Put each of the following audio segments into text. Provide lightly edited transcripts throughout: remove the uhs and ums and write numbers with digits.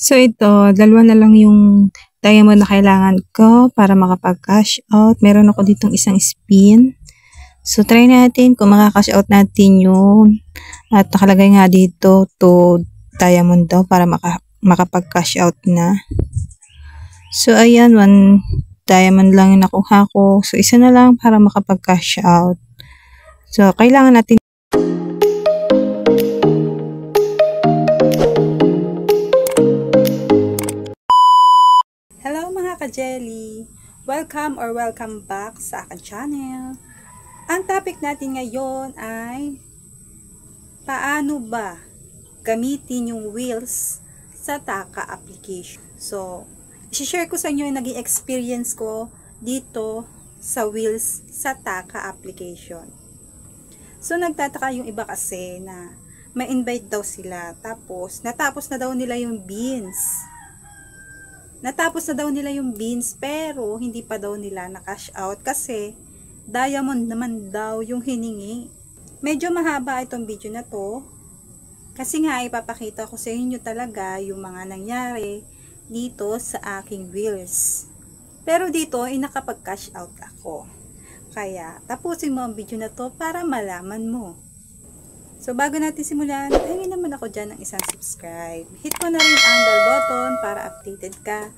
So ito, dalawa na lang yung diamond na kailangan ko para makapag-cash out. Meron ako ditong isang spin. So try natin kung makaka-cash out natin yun. At nakalagay nga dito to diamond daw para makapag-cash out na. So ayan, 1 diamond lang yung nakuha ko. So isa na lang para makapag-cash out. So kailangan natin ka-jelly! Welcome back sa aking channel. Ang topic natin ngayon ay paano ba gamitin yung wheels sa Taka application. So, i-share ko sa inyo yung naging experience ko dito sa wheels sa Taka application. So, nagtataka yung iba kasi na may invite daw sila. Tapos, natapos na daw nila yung beans. Pero hindi pa daw nila na-cash out kasi diamond naman daw yung hiningi. Medyo mahaba itong video na to kasi nga ipapakita ko sa inyo talaga yung mga nangyari dito sa aking wheels. Pero dito ay nakapag-cash out ako. Kaya tapusin mo ang video na to para malaman mo. So, bago natin simulan, hingin naman ako dyan ng isang subscribe. Hit mo na rin ang bell button para updated ka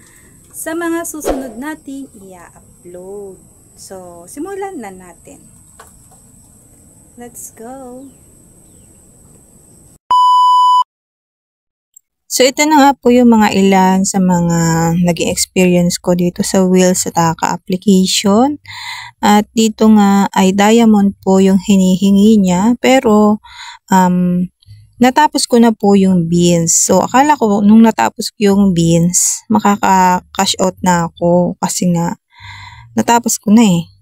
sa mga susunod nating i-upload. So, simulan na natin. Let's go! So, ito na nga po yung mga ilan sa mga naging experience ko dito sa wheels sa Taka application. At dito nga ay diamond po yung hinihingi niya. Pero, natapos ko na po yung beans. So, akala ko nung natapos ko yung beans, makaka-cash out na ako kasi nga natapos ko na eh.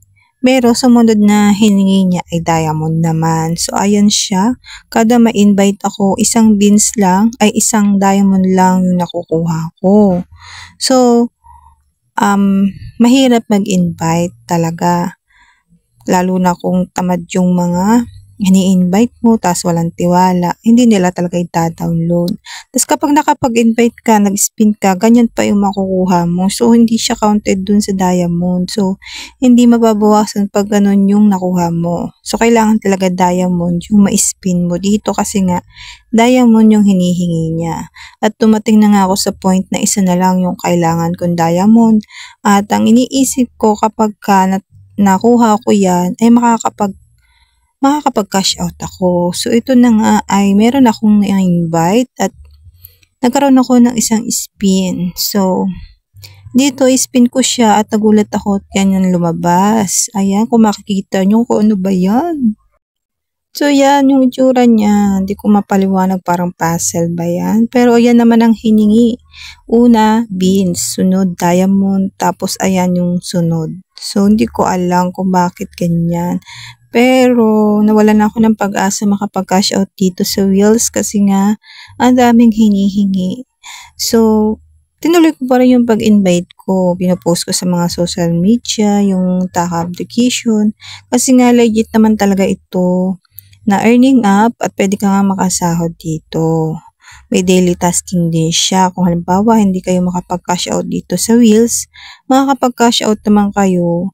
Pero sumunod na hiningi niya ay diamond naman. So, ayan siya. Kada ma-invite ako, isang beans lang, ay isang diamond lang yung nakukuha ko. So, mahirap mag-invite talaga. Lalo na kung tamad yung mga ini-invite mo, tapos walang tiwala, hindi nila talaga i-download. Tapos kapag nakapag-invite ka, nag-spin ka, ganyan pa yung makukuha mo. So, hindi siya counted dun sa diamond. So, hindi mababawasan pag ganun yung nakuha mo. So, kailangan talaga diamond yung ma-spin mo dito kasi nga, diamond yung hinihingi niya. At tumating na nga ako sa point na isa na lang yung kailangan kong diamond. At ang iniisip ko kapag nakuha ko yan, ay makakapag-cash out ako. So, ito na nga ay meron akong na-invite at nagkaroon ako ng isang spin. So, dito spin ko siya at nagulat ako at yan yung lumabas. Ayan, kung makikita nyo kung ano ba yan. So, yan yung itsura niya. Hindi ko mapaliwanag, parang puzzle ba yan. Pero, ayan naman ang hiningi. Una, beans. Sunod, diamond. Tapos, ayan yung sunod. So, hindi ko alam kung bakit ganyan. Pero, nawalan na ako ng pag-asa makapag-cash out dito sa wheels kasi nga, ang daming hinihingi. So, tinuloy ko pa rin yung pag-invite ko. Pinopost ko sa mga social media, yung Taka application. Kasi nga, legit naman talaga ito na earning app at pwede ka nga makasahod dito. May daily tasking din siya. Kung halimbawa, hindi kayo makapag-cash out dito sa wheels, makakapag-cash out naman kayo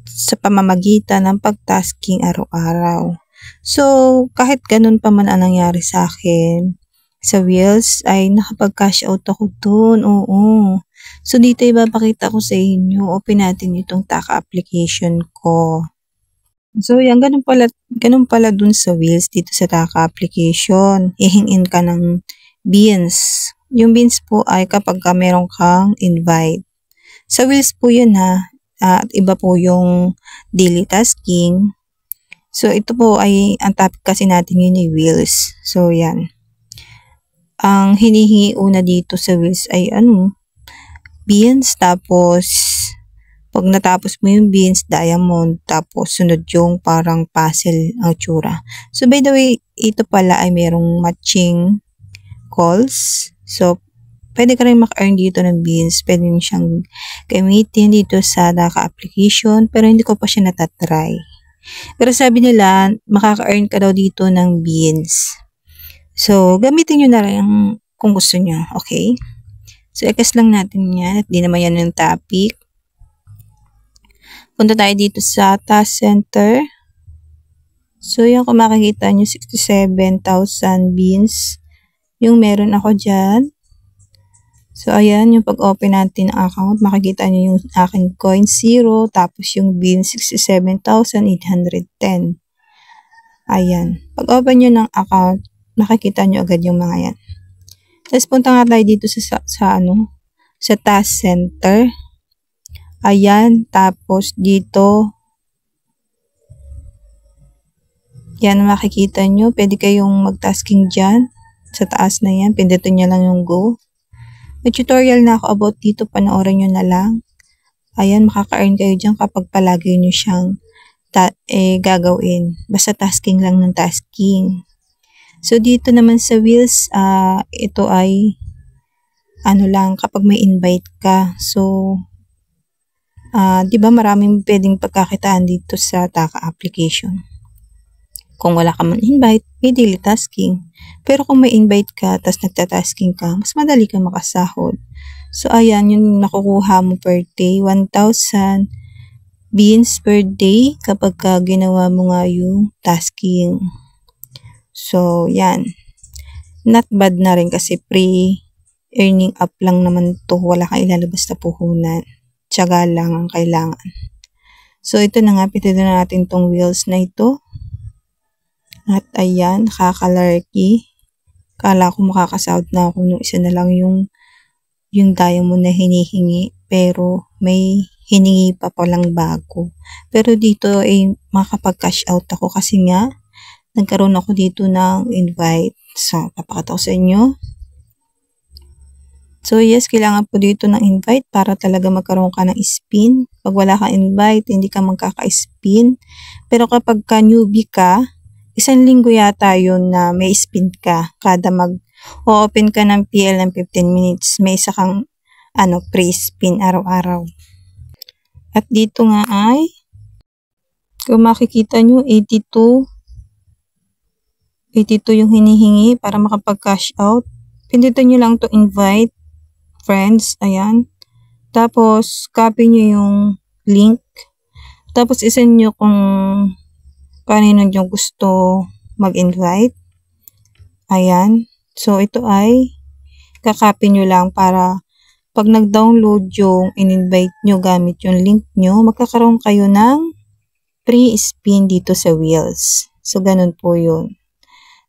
sa pamamagitan ng pag-tasking araw-araw. So, kahit ganun pa man ang nangyari sa akin, sa wheels, ay nakapag-cash out ako dun. Oo. So, dito ipapakita ko sa inyo. Open natin itong Taka application ko. So, yan, ganun pala dun sa wheels dito sa Taka application. Ihingin ka ng beans. Yung beans po ay kapag meron kang invite. Sa wheels po yun ha. At iba po yung daily tasking. So, ito po ay, ang topic kasi natin yun ay wheels. So, yan. Ang hinihingi una dito sa wheels ay beans. Tapos, pag natapos mo yung beans, diamond. Tapos, sunod yung parang puzzle ang tsura. So, by the way, ito pala ay merong matching calls. So, pwede ka rin maka-earn dito ng beans. Pwede rin siyang gamitin dito sa Taka application. Pero hindi ko pa siya natatry. Pero sabi nila, makaka-earn ka daw dito ng beans. So, gamitin nyo na rin kung gusto nyo. Okay? So, i-guess lang natin yan. At di naman yan yung topic. Punta tayo dito sa task center. So, yung kung makikita nyo, 67,000 beans yung meron ako dyan. So, ayan, yung pag-open natin ng account, makikita nyo yung aking coin 0, tapos yung beans 67,810. Ayan. Pag-open nyo ng account, makikita nyo agad yung mga yan. Tapos, punta nga tayo dito sa task center. Ayan. Tapos, dito, yan, makikita nyo. Pwede kayong mag-tasking dyan. Sa taas na yan. Pindutin nyo lang yung go. May tutorial na ako about dito. Panoorin nyo na lang. Ayan, makaka-earn kayo dyan kapag palagi nyo siyang gagawin. Basta tasking lang ng tasking. So, dito naman sa wheels, ito ay lang, kapag may invite ka. So, di ba maraming pwedeng pagkakitaan dito sa Taka application. Kung wala ka man invite, may daily tasking. Pero kung may invite ka, tas nagtatasking ka, mas madali ka makasahod. So, ayan, yung nakukuha mo per day, 1,000 beans per day kapag ginawa mo nga yung tasking. So, yan. Not bad na rin kasi pre-earning up lang naman to. Wala kang ilalabas na puhunan. Tiyaga lang ang kailangan. So, ito na nga, pindutin na natin tong wheels na ito. At ayan, nakakalarky. Kala ko makakasahod na ako nung isa na lang yung diamond na hinihingi. Pero may hiningi pa palang bago. Pero dito ay makapag-cash out ako kasi nga nagkaroon ako dito ng invite. So, papakita ko sa inyo. So, yes, kailangan po dito ng invite para talaga magkaroon ka ng spin. Pag wala kang invite, hindi ka magkaka-spin. Pero kapag newbie ka, 1 linggo yata yun na may spin ka. Kada mag-open ka ng PL ng 15 minutes, may isa kang pre-spin araw-araw. At dito nga ay, kung makikita nyo, 82 yung hinihingi para makapag-cash out. Pindutin nyo lang to invite friends. Ayan. Tapos, copy nyo yung link. Tapos, isend nyo kung kanino nyo gusto mag-invite. Ayan. So, ito ay kakopy nyo lang para pag nag-download yung in-invite nyo gamit yung link nyo, magkakaroon kayo ng free spin dito sa wheels. So, ganun po yun.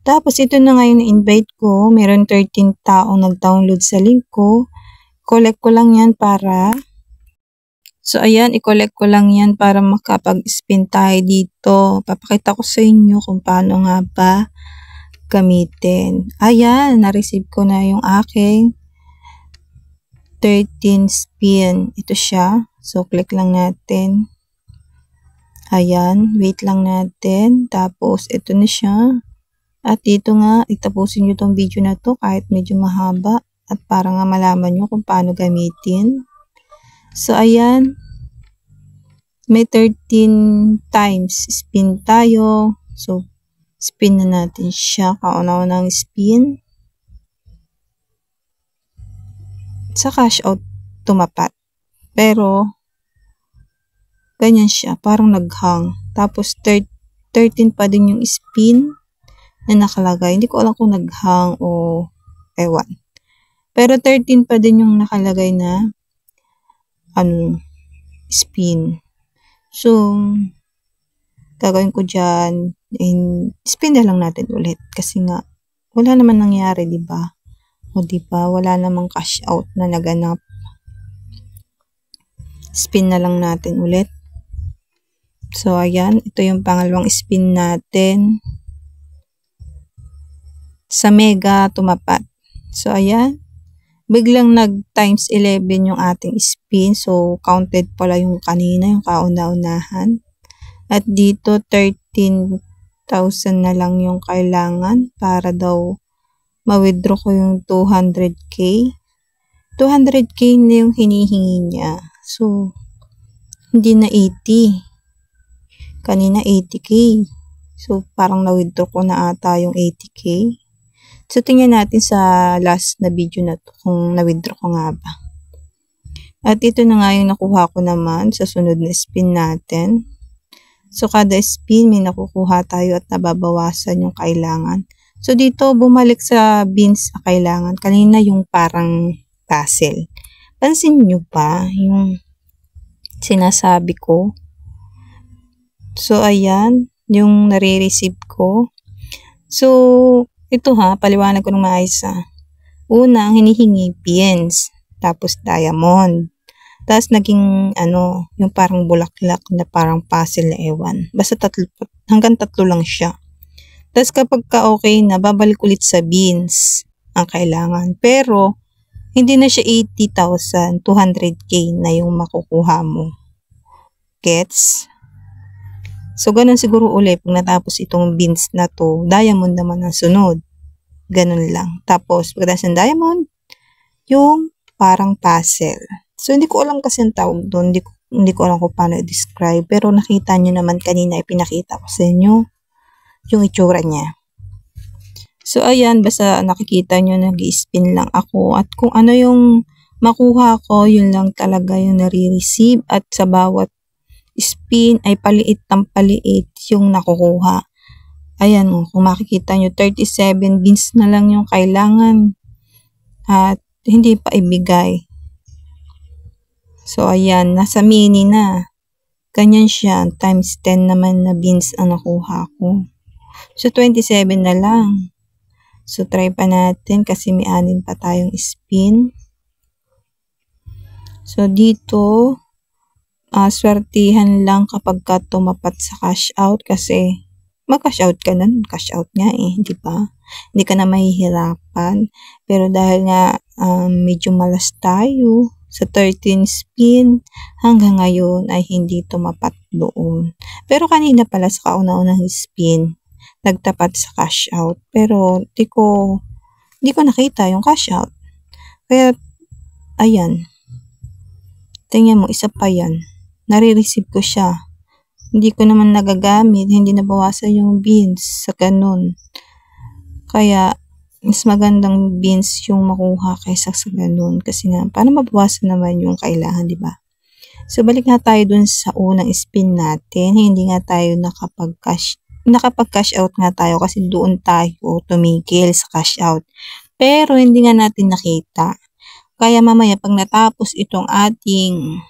Tapos, ito na nga yung invite ko. Meron 13 taong nag-download sa link ko. Collect ko lang yan para i-collect ko lang yan para makapag-spin tayo dito. Papakita ko sa inyo kung paano nga ba gamitin. Ayan, na-receive ko na yung aking 13 spin. Ito siya. So, click lang natin. Ayan, wait lang natin. Tapos, ito na siya. At dito nga, itapusin nyo tong video na to kahit medyo mahaba. At para nga malaman nyo kung paano gamitin. So, ayan. May 13 times spin tayo. So, spin na natin siya. Kauna-unang spin. Sa cash out, tumapat. Pero, ganyan siya. Parang naghang. Tapos, 13 pa din yung spin na nakalagay. Hindi ko alam kung naghang o ewan. Pero, 13 pa din yung nakalagay na spin. So, gagawin ko dyan, spin na lang natin ulit. Kasi nga, wala naman nangyari, diba? O diba, wala namang cash out na naganap. Spin na lang natin ulit. So, ayan, ito yung pangalawang spin natin. Sa mega, tumapat. So, ayan. Biglang nag-times 11 yung ating spin. So, counted pala yung kanina, yung kauna-unahan. At dito, 13,000 na lang yung kailangan para daw ma-withdraw ko yung 200k. 200k na yung hinihingi niya. So, hindi na 80. Kanina 80k. So, parang na-withdraw ko na ata yung 80k. So, tingnan natin sa last na video na to kung na-withdraw ko nga ba. At ito na nga yung nakuha ko naman sa sunod na spin natin. So, kada spin may nakukuha tayo at nababawasan yung kailangan. So, dito bumalik sa beans na kailangan. Kanina yung parang puzzle. Pansin nyo ba yung sinasabi ko? So, ayan, yung nare-receive ko. So, ito paliwanag ko ng maayos Una, ang hinihingi, beans. Tapos, diamond. Tapos, naging, yung parang bulaklak na parang puzzle na ewan. Basta hanggang 3 lang siya. Tapos, kapag okay na, babalik ulit sa beans ang kailangan. Pero, hindi na siya 80,000, 200K na yung makukuha mo. Gets? So, ganun siguro ulit pag natapos itong beans na to, diamond naman ang sunod. Ganun lang. Tapos, pagkatapos ng diamond, yung parang puzzle. So, hindi ko alam kasi ang tawag doon. Hindi ko alam kung paano i-describe. Pero nakita nyo naman kanina, ipinakita ko sa inyo yung itsura niya. So, ayan, basta nakikita nyo, nag-i-spin lang ako. At kung ano yung makuha ko, yun lang talaga yung nare-receive. At sa bawat spin ay paliit ng paliit yung nakukuha. Ayan, kung makikita nyo, 37 beans na lang yung kailangan. At hindi pa ibigay. So, ayan, nasa mini na. Ganyan siya. Times 10 naman na beans ang nakuha ko. So, 27 na lang. So, try pa natin kasi may 6 pa tayong spin. So, dito, swertihan lang kapag ka tumapat sa cash out kasi mag-cash out ka na, cash out nga di ba? Hindi ka na mahihirapan. Pero dahil nga medyo malas tayo sa 13 spin, hanggang ngayon ay hindi tumapat doon. Pero kanina pala sa kauna-unang spin, nagtapat sa cash out. Pero hindi ko nakita yung cash out. Kaya, ayan. Tingnan mo, isa pa yan. Nare-receive ko siya. Hindi ko naman nagagamit, hindi nabawasan yung beans sa ganun. Kaya, mas magandang beans yung makuha kaysa sa ganun. Kasi nga, paano mabawasan naman yung kailangan, di ba? So, balik nga tayo dun sa unang spin natin. Hindi nga tayo nakapag-cash out nga tayo kasi doon tayo tumigil sa cash out. Pero, hindi nga natin nakita. Kaya mamaya, pag natapos itong ating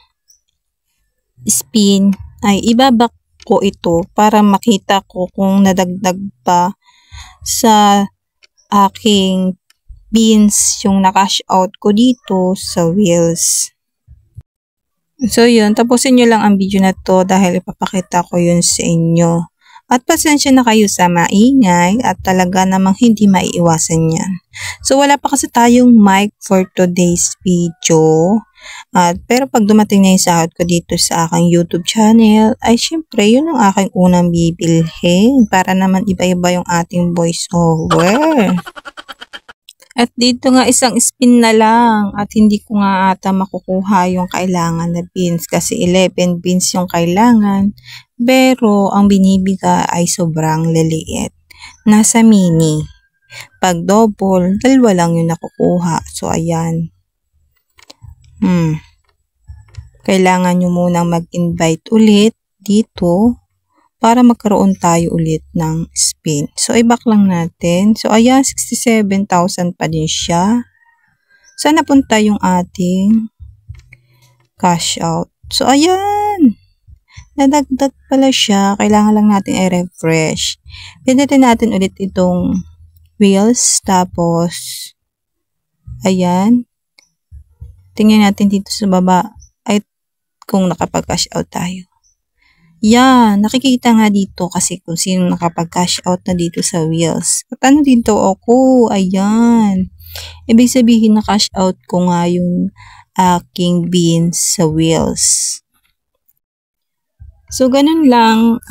spin, ay ibabak ko ito para makita ko kung nadagdag pa sa aking beans yung na-cash out ko dito sa wheels. So yun, tapusin nyo lang ang video na to dahil ipapakita ko yun sa inyo. At pasensya na kayo sa maingay at talaga namang hindi maiiwasan yan. So wala pa kasi tayong mic for today's video. Pero pag dumating na yung sahod ko dito sa aking YouTube channel, ay syempre yun ang aking unang bibilhin para naman iba-iba yung ating voiceover. At dito nga isang spin na lang at hindi ko nga ata makukuha yung kailangan na beans kasi 11 beans yung kailangan. Pero ang binibiga ay sobrang liliit. Nasa mini. Pag double, 2 lang yung nakukuha. So ayan. Kailangan nyo munang mag-invite ulit dito para magkaroon tayo ulit ng spin. So, i-back lang natin. So, ayan, 67,000 pa din siya. Saan napunta yung ating cash out? So, ayan. Nadagdag pala siya. Kailangan lang natin i-refresh. Pindutin natin ulit itong wheels. Tapos, ayan. Tingnan natin dito sa baba ay kung nakapag-cash out tayo. Yan, nakikita nga dito kasi kung sino nakapag-cash out na dito sa wheels. At ano dito ako? Ayan. Ibig sabihin na cash out ko nga yung aking beans sa wheels. So, ganun lang.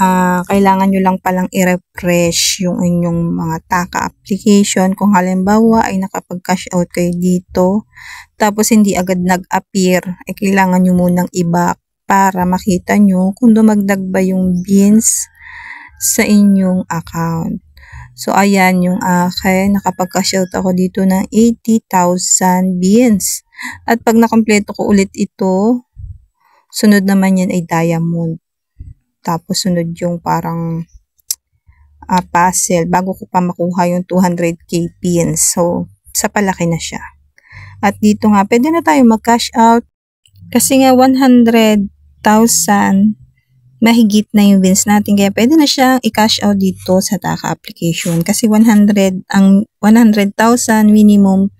Kailangan nyo lang palang i-refresh yung inyong mga TACA application. Kung halimbawa ay nakapag-cash out kayo dito, tapos hindi agad nag-appear, ay kailangan nyo munang i-back para makita nyo kung dumagdag ba yung beans sa inyong account. So, ayan yung akin. Nakapag-cash out ako dito ng 80,000 beans. At pag nakompleto ko ulit ito, sunod naman yan ay diamond. Tapos, sunod yung parang puzzle bago ko pa makuha yung 200k beans. So, sa palaki na siya. At dito nga, pwede na tayo mag-cash out. Kasi nga, 100,000 mahigit na yung beans natin. Kaya pwede na siyang i-cash out dito sa Taka application. Kasi 100,000 minimum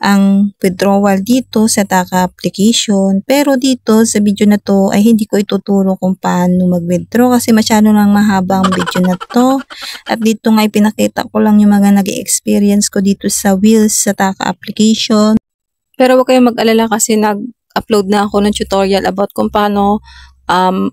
ang withdrawal dito sa Taka application. Pero dito sa video na to ay hindi ko ituturo kung paano mag-withdraw kasi masyado lang mahaba ang video na to. At dito nga ipinakita ko lang yung mga nag-experience ko dito sa Wheels sa Taka application. Pero huwag kayong mag-alala kasi nag-upload na ako ng tutorial about kung paano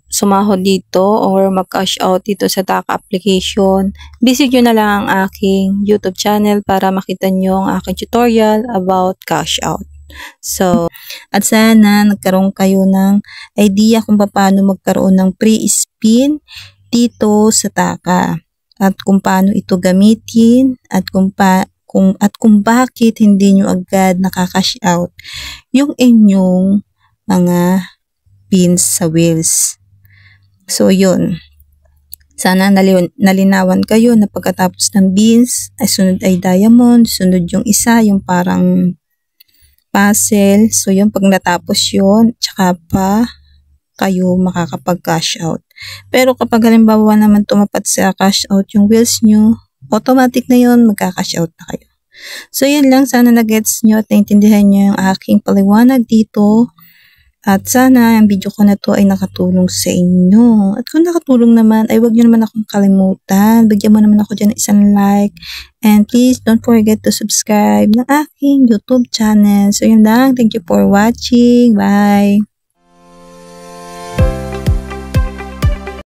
sumahod dito or mag-cash out dito sa Taka application. Visit nyo na lang ang aking YouTube channel para makita nyo ang aking tutorial about cash out. So, at sana nagkaroon kayo ng idea kung paano magkaroon ng pre-spin dito sa Taka at kung paano ito gamitin at kung bakit hindi nyo agad nakakash out yung inyong mga beans sa Wheels. So, yun. Sana nalinawan kayo na pagkatapos ng beans, ay sunod ay diamond, sunod yung isa, yung parang puzzle. So, yun, pag natapos yun, tsaka pa kayo makakapag-cash out. Pero kapag halimbawa naman tumapat sa cash out yung Wheels nyo, automatic na yun, magka-cash out na kayo. So, yan lang. Sana na-gets nyo at naintindihan nyo yung aking paliwanag dito. At sana ang video ko na to ay nakatulong sa inyo. At kung nakatulong naman, ay huwag nyo naman akong kalimutan. Bigyan mo naman ako dyan ng isang like. And please don't forget to subscribe ng aking YouTube channel. So yun lang. Thank you for watching. Bye!